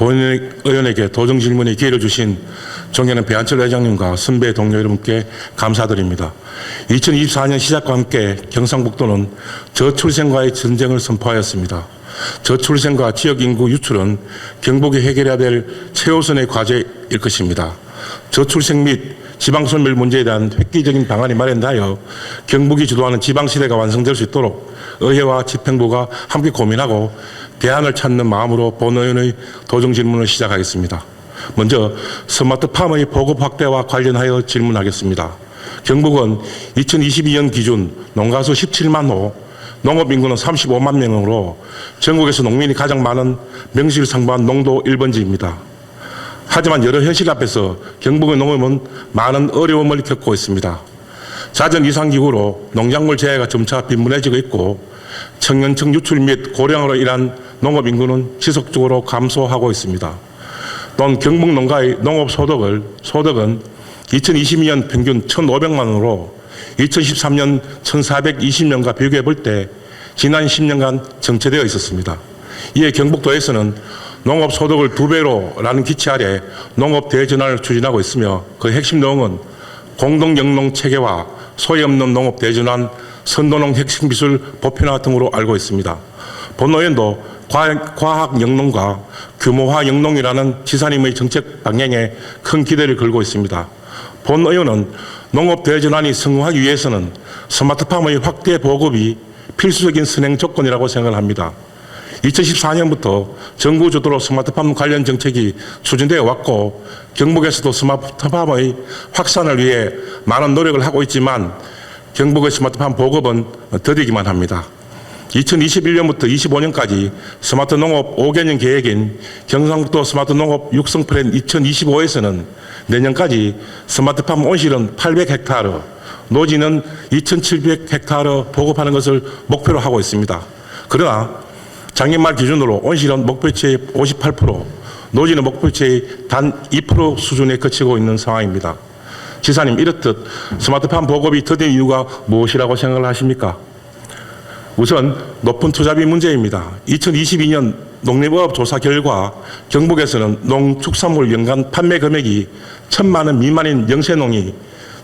본 의원에게 도정 질문의 기회를 주신 존경하는 배한철 회장님과 선배 동료 여러분께 감사드립니다. 2024년 시작과 함께 경상북도는 저출생과의 전쟁을 선포하였습니다. 저출생과 지역인구 유출은 경북이 해결해야 될 최우선의 과제일 것입니다. 저출생 및 지방소멸 문제에 대한 획기적인 방안이 마련하여 경북이 주도하는 지방시대가 완성될 수 있도록 의회와 집행부가 함께 고민하고 대안을 찾는 마음으로 본 의원의 도정 질문을 시작하겠습니다. 먼저 스마트팜의 보급 확대와 관련하여 질문하겠습니다. 경북은 2022년 기준 농가수 17만 호, 농업인구는 35만 명으로 전국에서 농민이 가장 많은 명실상부한 농도 1번지입니다. 하지만 여러 현실 앞에서 경북의 농업은 많은 어려움을 겪고 있습니다. 잦은 이상기후로 농작물 재해가 점차 빈번해지고 있고 청년층 유출 및 고령화로 인한 농업 인구는 지속적으로 감소하고 있습니다. 또한 경북 농가의 농업 소득은 2022년 평균 1,500만 원으로 2013년 1,420년과 비교해 볼 때 지난 10년간 정체되어 있었습니다. 이에 경북도에서는 농업 소득을 2배로라는 기치 아래 농업 대전환을 추진하고 있으며 그 핵심 내용은 공동 영농 체계와 소외 없는 농업 대전환, 선도농 핵심 기술 보편화 등으로 알고 있습니다. 본 의원도 과학 영농과 규모화 영농이라는 지사님의 정책 방향에 큰 기대를 걸고 있습니다. 본 의원은 농업 대전환이 성공하기 위해서는 스마트팜의 확대 보급이 필수적인 선행 조건이라고 생각을 합니다. 2014년부터 정부 주도로 스마트팜 관련 정책이 추진되어 왔고 경북에서도 스마트팜의 확산을 위해 많은 노력을 하고 있지만 경북의 스마트팜 보급은 더디기만 합니다. 2021년부터 25년까지 스마트 농업 5개년 계획인 경상북도 스마트 농업 육성 플랜 2025에서는 내년까지 스마트팜 온실은 800헥타르, 노지는 2,700헥타르 보급하는 것을 목표로 하고 있습니다. 그러나 작년 말 기준으로 온실은 목표치의 58%, 노지는 목표치의 단 2% 수준에 그치고 있는 상황입니다. 지사님, 이렇듯 스마트팜 보급이 더딘 이유가 무엇이라고 생각을 하십니까? 우선 높은 투자비 문제입니다. 2022년 농림업 조사 결과 경북에서는 농축산물 연간 판매 금액이 1,000만 원 미만인 영세농이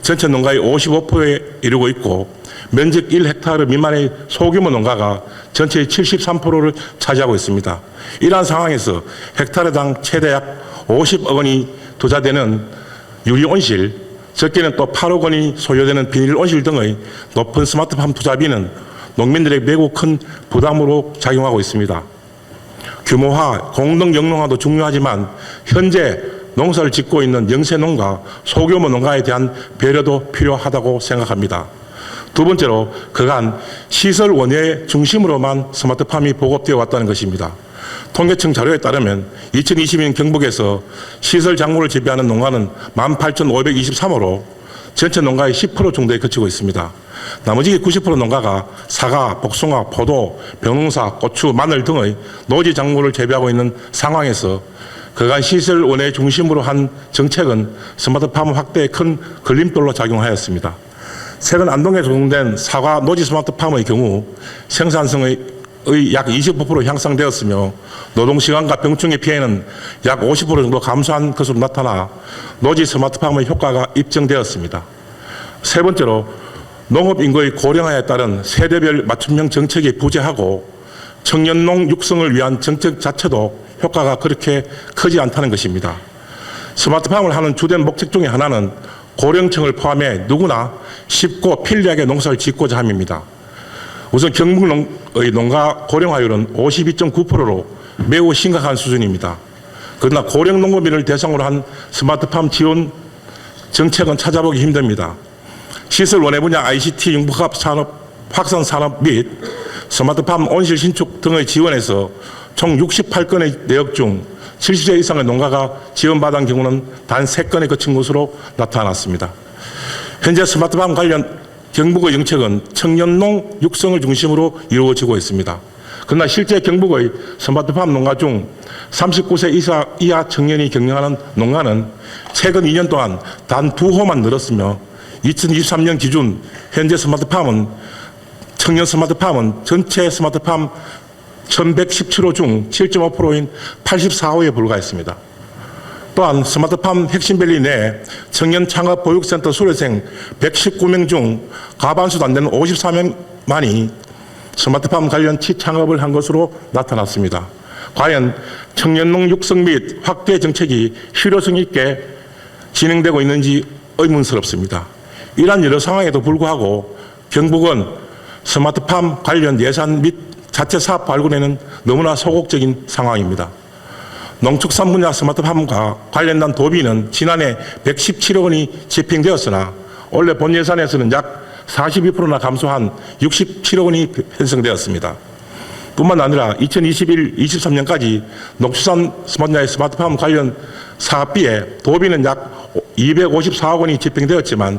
전체 농가의 55%에 이르고 있고 면적 1헥타르 미만의 소규모 농가가 전체의 73%를 차지하고 있습니다. 이러한 상황에서 헥타르당 최대 약 50억 원이 투자되는 유리온실, 적게는 또 8억 원이 소요되는 비닐온실 등의 높은 스마트팜 투자비는 농민들에게 매우 큰 부담으로 작용하고 있습니다. 규모화, 공동 영농화도 중요하지만 현재 농사를 짓고 있는 영세농가, 소규모 농가에 대한 배려도 필요하다고 생각합니다. 두 번째로 그간 시설 원예 중심으로만 스마트팜이 보급되어 왔다는 것입니다. 통계청 자료에 따르면 2022년 경북에서 시설 작물을 재배하는 농가는 18,523호로 전체 농가의 10% 정도에 그치고 있습니다. 나머지 90% 농가가 사과, 복숭아, 포도, 벼농사, 고추, 마늘 등의 노지 작물을 재배하고 있는 상황에서 그간 시설 원예 중심으로 한 정책은 스마트팜 확대에 큰 걸림돌로 작용하였습니다. 최근 안동에 조성된 사과 노지 스마트팜의 경우 생산성의 약 25% 향상되었으며 노동시간과 병충해 피해는 약 50% 정도 감소한 것으로 나타나 노지 스마트팜의 효과가 입증되었습니다. 세 번째로 농업인구의 고령화에 따른 세대별 맞춤형 정책이 부재하고 청년농 육성을 위한 정책 자체도 효과가 그렇게 크지 않다는 것입니다. 스마트팜을 하는 주된 목적 중에 하나는 고령층을 포함해 누구나 쉽고 편리하게 농사를 짓고자 함입니다. 우선 경북의 농가 고령화율은 52.9%로 매우 심각한 수준입니다. 그러나 고령 농업인을 대상으로 한 스마트팜 지원 정책은 찾아보기 힘듭니다. 시설 원예 분야 ICT 융복합 산업 확산 산업 및 스마트팜 온실 신축 등의 지원에서 총 68건의 내역 중 70세 이상의 농가가 지원받은 경우는 단 3건에 그친 것으로 나타났습니다. 현재 스마트팜 관련 경북의 정책은 청년농 육성을 중심으로 이루어지고 있습니다. 그러나 실제 경북의 스마트팜 농가 중 39세 이하 청년이 경영하는 농가는 최근 2년 동안 단 2호만 늘었으며 2023년 기준 현재 청년 스마트팜은 전체 스마트팜 1117호 중 7.5%인 84호에 불과했습니다. 또한 스마트팜 핵심밸리 내 청년 창업 보육센터 수료생 119명 중 과반수도 안 되는 54명만이 스마트팜 관련 취창업을 한 것으로 나타났습니다. 과연 청년농 육성 및 확대 정책이 실효성 있게 진행되고 있는지 의문스럽습니다. 이러한 여러 상황에도 불구하고 경북은 스마트팜 관련 예산 및 자체 사업 발굴에는 너무나 소극적인 상황입니다. 농축산 분야 스마트팜과 관련된 도비는 지난해 117억 원이 집행되었으나 원래 본 예산에서는 약 42%나 감소한 67억 원이 편성되었습니다. 뿐만 아니라 2021-23년까지 농축산 분야의 스마트팜 관련 사업비에 도비는 약 254억 원이 집행되었지만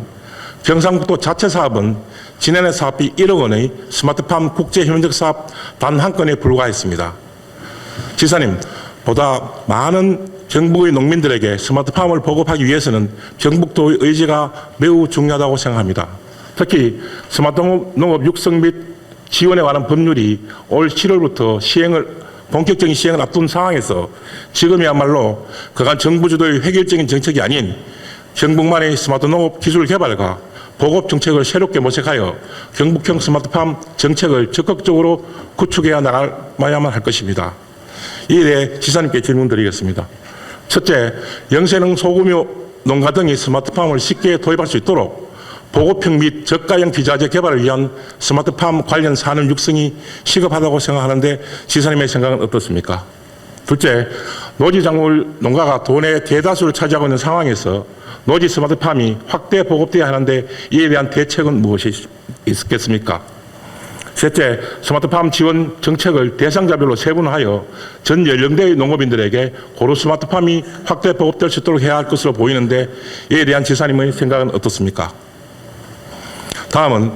경상북도 자체 사업은 지난해 사업비 1억 원의 스마트팜 국제 협력 사업 단 한 건에 불과했습니다. 지사님, 보다 많은 경북의 농민들에게 스마트팜을 보급하기 위해서는 경북도의 의지가 매우 중요하다고 생각합니다. 특히 스마트 농업 육성 및 지원에 관한 법률이 올 7월부터 본격적인 시행을 앞둔 상황에서 지금이야말로 그간 정부 주도의 획일적인 정책이 아닌 경북만의 스마트 농업 기술 개발과 보급 정책을 새롭게 모색하여 경북형 스마트팜 정책을 적극적으로 구축해야 나가야만 할 것입니다. 이에 대해 지사님께 질문드리겠습니다. 첫째, 영세농 소규모 농가 등이 스마트팜을 쉽게 도입할 수 있도록 보급형 및 저가형 비자재 개발을 위한 스마트팜 관련 산업 육성이 시급하다고 생각하는데 지사님의 생각은 어떻습니까? 둘째, 노지 작물 농가가 도내 대다수를 차지하고 있는 상황에서 노지 스마트팜이 확대 보급되어야 하는데 이에 대한 대책은 무엇이 있겠습니까? 셋째, 스마트팜 지원 정책을 대상자별로 세분화하여 전 연령대의 농업인들에게 고루 스마트팜이 확대 보급될 수 있도록 해야 할 것으로 보이는데 이에 대한 지사님의 생각은 어떻습니까? 다음은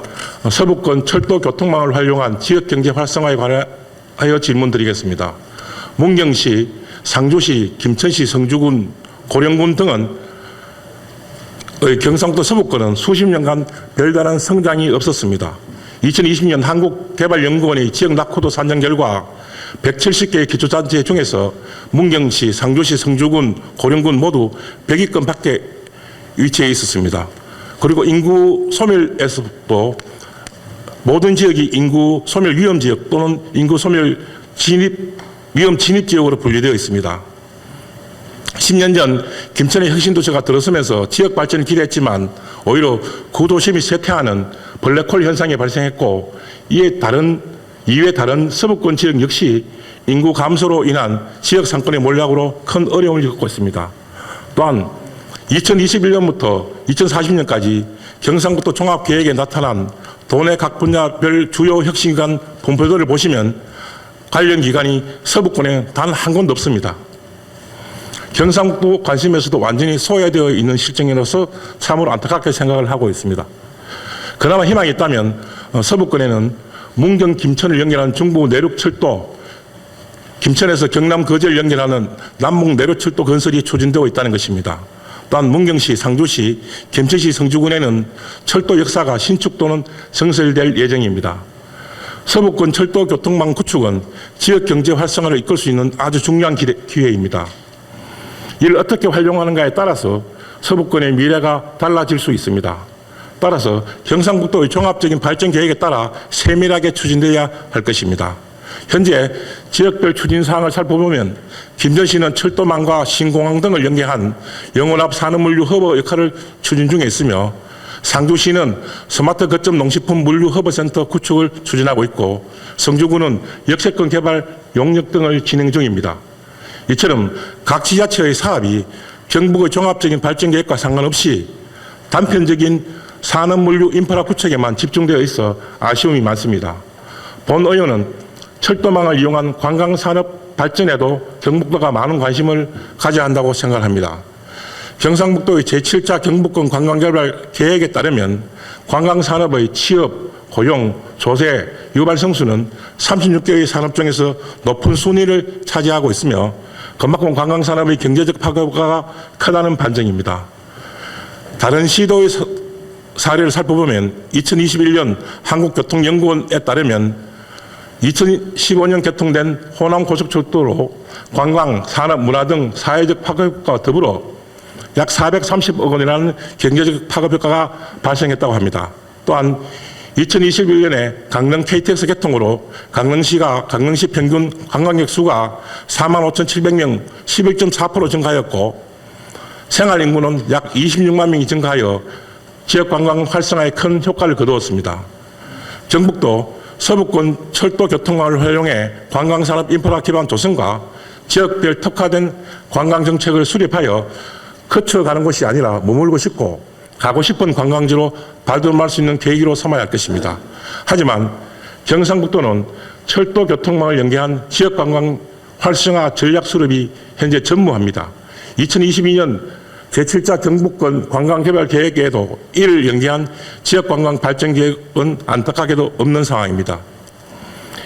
서부권 철도 교통망을 활용한 지역경제 활성화에 관하여 질문드리겠습니다. 문경시, 상주시, 김천시, 성주군, 고령군 등은 경상도 서부권은 수십 년간 별다른 성장이 없었습니다. 2020년 한국개발연구원의 지역 낙후도 산정 결과 170개의 기초단체 중에서 문경시, 상주시, 성주군, 고령군 모두 100위권 밖에 위치해 있었습니다. 그리고 인구 소멸에서도 모든 지역이 인구 소멸 위험 지역 또는 인구 소멸 위험 진입 지역으로 분류되어 있습니다. 10년 전 김천의 혁신도시가 들어서면서 지역 발전을 기대했지만 오히려 구도심이 쇠퇴하는 블랙홀 현상이 발생했고 이에 다른 서부권 지역 역시 인구 감소로 인한 지역 상권의 몰락으로 큰 어려움을 겪고 있습니다. 또한 2021년부터 2040년까지 경상북도 종합계획에 나타난 도내 각 분야별 주요 혁신기관 분포도를 보시면 관련 기관이 서부권에 단 한 곳도 없습니다. 경상북도 관심에서도 완전히 소외되어 있는 실정으로서 참으로 안타깝게 생각을 하고 있습니다. 그나마 희망이 있다면 서부권에는 문경 김천을 연결하는 중부 내륙철도, 김천에서 경남 거제를 연결하는 남북 내륙철도 건설이 추진되고 있다는 것입니다. 또한 문경시, 상주시, 김천시, 성주군에는 철도 역사가 신축 또는 성설될 예정입니다. 서부권 철도 교통망 구축은 지역 경제 활성화를 이끌 수 있는 아주 중요한 기회입니다. 이를 어떻게 활용하는가에 따라서 서부권의 미래가 달라질 수 있습니다. 따라서 경상북도의 종합적인 발전 계획에 따라 세밀하게 추진되어야 할 것입니다. 현재 지역별 추진 사항을 살펴보면 김천시는 철도망과 신공항 등을 연계한 영혼합 산업물류 허브 역할을 추진 중에 있으며 상주시는 스마트 거점 농식품 물류 허브센터 구축을 추진하고 있고 성주군은 역세권 개발 용역 등을 진행 중입니다. 이처럼 각 지자체의 사업이 경북의 종합적인 발전 계획과 상관없이 단편적인 산업물류 인프라 구축에만 집중되어 있어 아쉬움이 많습니다. 본 의원은 철도망을 이용한 관광산업 발전에도 경북도가 많은 관심을 가져야 한다고 생각합니다. 경상북도의 제7차 경북권 관광개발 계획에 따르면 관광산업의 취업, 고용, 조세, 유발 성수는 36개의 산업 중에서 높은 순위를 차지하고 있으며 그만큼 관광산업의 경제적 파급가 크다는 반증입니다. 다른 시도의 사례를 살펴보면 2021년 한국교통연구원에 따르면 2015년 개통된 호남고속철도로 관광, 산업, 문화 등 사회적 파급효과와 더불어 약 430억 원이라는 경제적 파급효과가 발생했다고 합니다. 또한 2021년에 강릉 KTX 개통으로 강릉시 평균 관광객 수가 45,700명, 11.4% 증가하였고 생활인구는 약 26만 명이 증가하여 지역관광 활성화에 큰 효과를 거두었습니다. 정북도 서부권 철도 교통망을 활용해 관광산업 인프라 기반 조성과 지역별 특화된 관광정책을 수립하여 거쳐가는 것이 아니라 머물고 싶고 가고 싶은 관광지로 발돋움할 수 있는 계기로 삼아야 할 것입니다. 하지만 경상북도는 철도 교통망을 연계한 지역관광 활성화 전략 수립이 현재 전무합니다. 2022년 제7차 경북권 관광개발 계획에도 이를 연계한 지역관광 발전 계획은 안타깝게도 없는 상황입니다.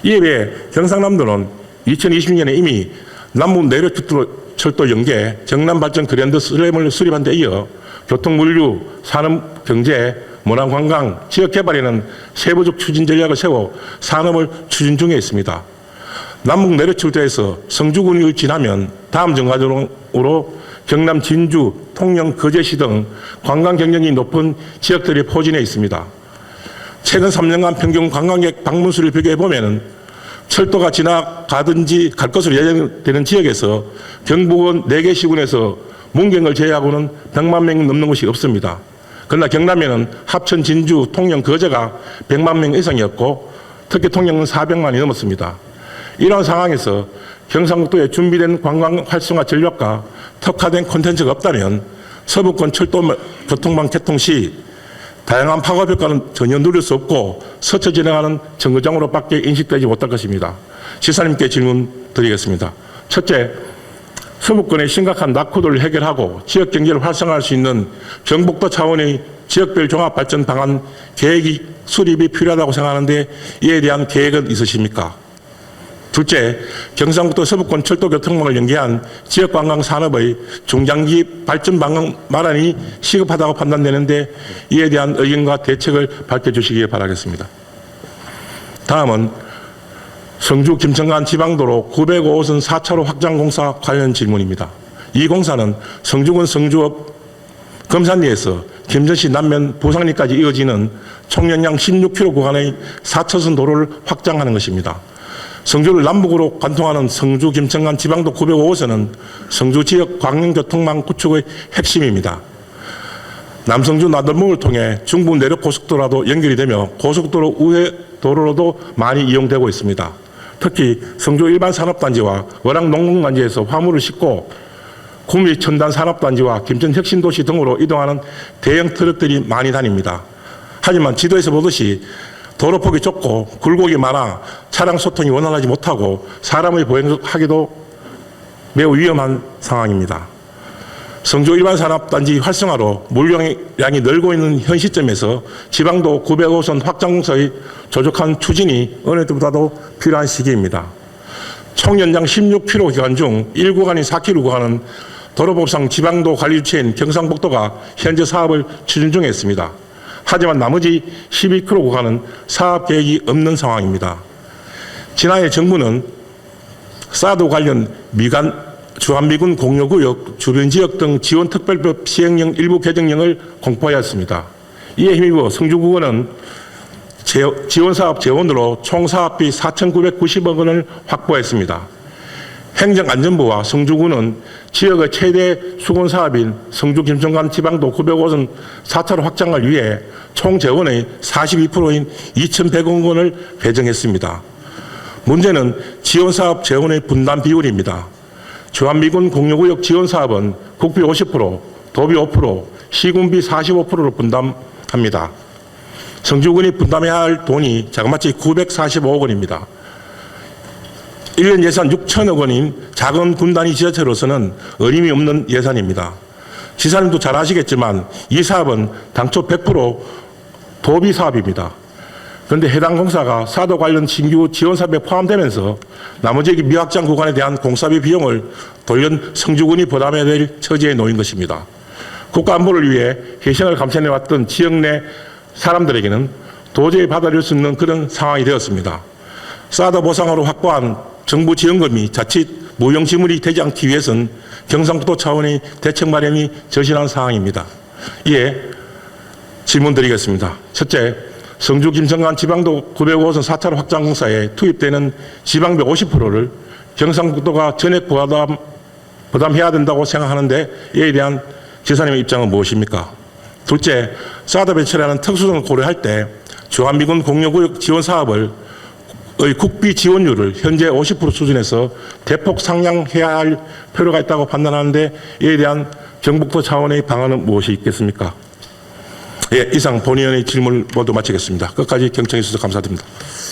이에 비해 경상남도는 2020년에 이미 남북 내륙철도 연계 정남발전 그랜드 슬램을 수립한 데 이어 교통물류, 산업경제, 문화관광, 지역개발에는 세부적 추진 전략을 세워 산업을 추진 중에 있습니다. 남북 내륙철도에서 성주군을 지나면 다음 정거장으로 경남 진주, 통영, 거제시 등 관광 경쟁이 높은 지역들이 포진해 있습니다. 최근 3년간 평균 관광객 방문수를 비교해 보면 철도가 지나가든지 갈 것으로 예정되는 지역에서 경북은 4개 시군에서 문경을 제외하고는 100만 명 넘는 곳이 없습니다. 그러나 경남에는 합천, 진주, 통영, 거제가 100만 명 이상이었고 특히 통영은 400만이 넘었습니다. 이러한 상황에서 경상북도에 준비된 관광 활성화 전략과 특화된 콘텐츠가 없다면 서부권 철도 교통망 개통 시 다양한 파급 효과는 전혀 누릴 수 없고 스쳐 지나가는 정거장으로밖에 인식되지 못할 것입니다. 지사님께 질문 드리겠습니다. 첫째, 서부권의 심각한 낙후도를 해결하고 지역 경제를 활성화할 수 있는 경북도 차원의 지역별 종합발전 방안 계획이 수립이 필요하다고 생각하는데 이에 대한 계획은 있으십니까? 둘째, 경상북도 서부권 철도 교통망을 연계한 지역관광 산업의 중장기 발전 방안 마련이 시급하다고 판단되는데 이에 대한 의견과 대책을 밝혀주시기 바라겠습니다. 다음은 성주 김천간 지방도로 905호선 4차로 확장 공사 관련 질문입니다. 이 공사는 성주군 성주읍 금산리에서 김전시 남면 부상리까지 이어지는 총 연양 16km 구간의 4차선 도로를 확장하는 것입니다. 성주를 남북으로 관통하는 성주 김천간 지방도 905호선은 성주 지역 광역교통망 구축의 핵심입니다. 남성주 나들목을 통해 중부 내륙 고속도로도 연결이 되며 고속도로 우회 도로로도 많이 이용되고 있습니다. 특히 성주 일반 산업단지와 월양 농공단지에서 화물을 싣고 구미 첨단 산업단지와 김천 혁신도시 등으로 이동하는 대형 트럭들이 많이 다닙니다. 하지만 지도에서 보듯이 도로폭이 좁고 굴곡이 많아 차량 소통이 원활하지 못하고 사람의 보행하기도 매우 위험한 상황입니다. 성주 일반 산업단지 활성화로 물량이 늘고 있는 현 시점에서 지방도 905호선 확장 공사의 조속한 추진이 어느 때보다도 필요한 시기입니다. 총 연장 16km 기간 중 1구간인 4km 구간은 도로법상 지방도 관리 주체인 경상북도가 현재 사업을 추진 중에 있습니다. 하지만 나머지 12km 구간은 사업 계획이 없는 상황입니다. 지난해 정부는 사드 관련 주한미군 공여구역, 주변 지역 등 지원특별법 시행령 일부 개정령을 공포하였습니다. 이에 힘입어 성주구는 지원사업 재원으로 총 사업비 4,990억 원을 확보했습니다. 행정안전부와 성주구는 지역의 최대 수건사업인 성주 김천간 지방도 905호선 4차로 확장을 위해 총 재원의 42%인 2,100억 원을 배정했습니다. 문제는 지원사업 재원의 분담 비율입니다. 주한미군 공여구역 지원사업은 국비 50%, 도비 5%, 시군비 45%로 분담합니다. 성주군이 분담해야 할 돈이 자그마치 945억 원입니다. 1년 예산 6천억 원인 작은 군단위 지자체로서는 어림이 없는 예산입니다. 지사님도 잘 아시겠지만 이 사업은 당초 100% 도비 사업입니다. 그런데 해당 공사가 사도 관련 신규 지원 사업에 포함되면서 나머지 미확장 구간에 대한 공사비 비용을 돌연 성주군이 부담해야 될 처지에 놓인 것입니다. 국가 안보를 위해 희생을 감천해왔던 지역 내 사람들에게는 도저히 받아들일 수 없는 그런 상황이 되었습니다. 사드 보상으로 확보한 정부 지원금이 자칫 무용지물이 되지 않기 위해서는 경상북도 차원의 대책 마련이 절실한 사항입니다. 이에 질문드리겠습니다. 첫째, 성주 김성간 지방도 905호선 4차로 확장 공사에 투입되는 지방비 50%를 경상북도가 전액 부담해야 된다고 생각하는데 이에 대한 지사님의 입장은 무엇입니까? 둘째, 사드 배치라는 특수성을 고려할 때 주한미군 공유구역 지원 사업을 국비 지원율을 현재 50% 수준에서 대폭 상향해야 할 필요가 있다고 판단하는데 이에 대한 경북도 차원의 방안은 무엇이 있겠습니까? 예, 이상 본의원의 질문을 모두 마치겠습니다. 끝까지 경청해 주셔서 감사드립니다.